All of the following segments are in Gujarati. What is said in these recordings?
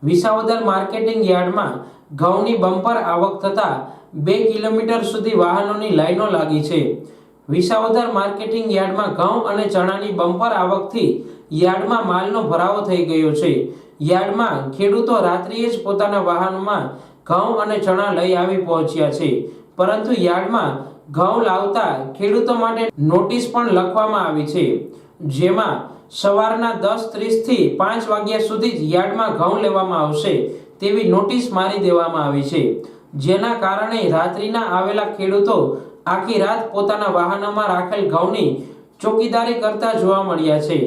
વિસાવદર માર્કેટિંગ યાર્ડમાં ઘઉંની બમ્પર આવક થતા 2 કિલોમીટર સુધી વાહનોની લાઈનો લાગી છે। વિસાવદર માર્કેટિંગ યાર્ડમાં ઘઉં અને ચણાની બમ્પર આવકથી યાર્ડમાં માલનો ભરાવો થઈ ગયો છે। યાર્ડમાં ખેડૂતો રાત્રિએ જ પોતાના વાહનોમાં ઘઉં અને ચણા લઈ આવી પહોંચ્યા છે, પરંતુ યાર્ડમાં ઘઉં લાવતા ખેડૂતો માટે નોટિસ પણ લખવામાં આવી છે, જેમાં સવારના 10:30 થી 5 વાગ્યા સુધી જ યાર્ડમાં ઘઉં લેવામાં આવશે તેવી નોટિસ મારી દેવામાં આવી છે, જેના કારણે રાત્રિના આવેલા ખેડૂતો આખી રાત પોતાના વાહનોમાં રાખેલ ઘઉંની ચોકીદારી કરતા જોવા મળ્યા છે।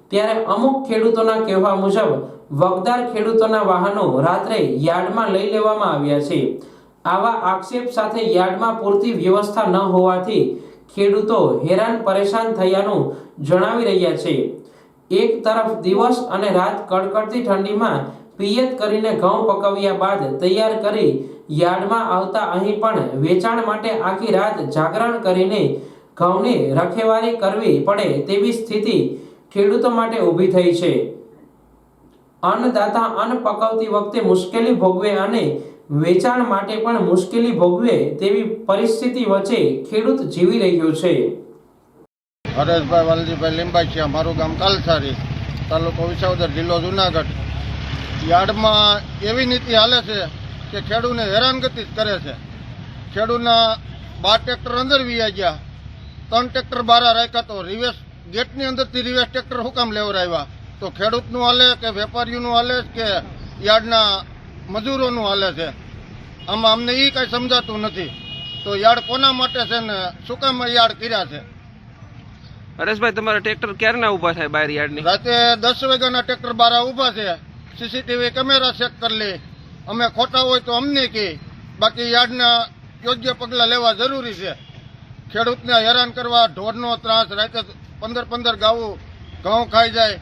ત્યારે અમુક ખેડૂતોના કહેવા મુજબ વગદાર ખેડૂતોના વાહનો રાત્રે યાર્ડમાં લઈ લેવામાં આવ્યા છે। આવા આક્ષેપ સાથે યાર્ડમાં પૂરતી વ્યવસ્થા ન હોવાથી ખેડૂતો હેરાન પરેશાન થયાનું જણાવી રહ્યા છે। એક તરફ દિવસ અને રાત કડકડતી ઠંડીમાં પિયત કરીને ઘઉં પકવ્યા બાદ તૈયાર કરી યાર્ડમાં આવતા અહીં પણ વેચાણ માટે આખી રાત જાગરણ કરીને ઘઉંની રખેવાળી કરવી પડે તેવી સ્થિતિ ખેડૂતો માટે ઊભી થઈ છે। અન્નદાતા અન્ન પકવતી વખતે મુશ્કેલી ભોગવે અને વેચાણ માટે પણ મુશ્કેલી ભોગવે તેવી પરિસ્થિતિ વચ્ચે ખેડૂત જીવી રહ્યો છે। હરેશભાઈ વાલજીભાઈ લીંબાચિયા, મારું ગામ કાલસારી, તાલુકો વિસાવદર, જિલ્લો જુનાગઢ। યાર્ડમાં એવી નીતિ હાલે છે કે ખેડૂતને હેરાનગતિ કરે છે। ખેડૂતના 12 ટ્રેક્ટર અંદર વીયા ગયા, 3 ટ્રેક્ટર બહાર રાખ્યા, તો રિવેસ ગેટની અંદરથી રિવેસ ટ્રેક્ટર શું કામ લેવડાવ્યા? તો ખેડૂતનું હાલે કે વેપારીઓનું હાલે કે યાર્ડના મજૂરોનું હાલે છે? આમાં અમને એ કાંઈ સમજાતું નથી। તો યાર્ડ કોના માટે છે ને શું કામ યાર્ડ કર્યા છે? હરેશભાઈ, તમારા ટ્રેક્ટર ક્યારના ઊભા થાય બહાર યાર્ડની? રાતે 10 વાગ્યાના ટ્રેક્ટર બહાર ઊભા છે। સીસીટીવી કેમેરા ચેક કરી લે, અમે ખોટા હોય તો અમને કહે, બાકી યાર્ડના યોગ્ય પગલાં લેવા જરૂરી છે। ખેડૂતને હેરાન કરવા, ઢોરનો ત્રાસ, રાતે 15 ગાવું ઘઉં ખાઈ જાય,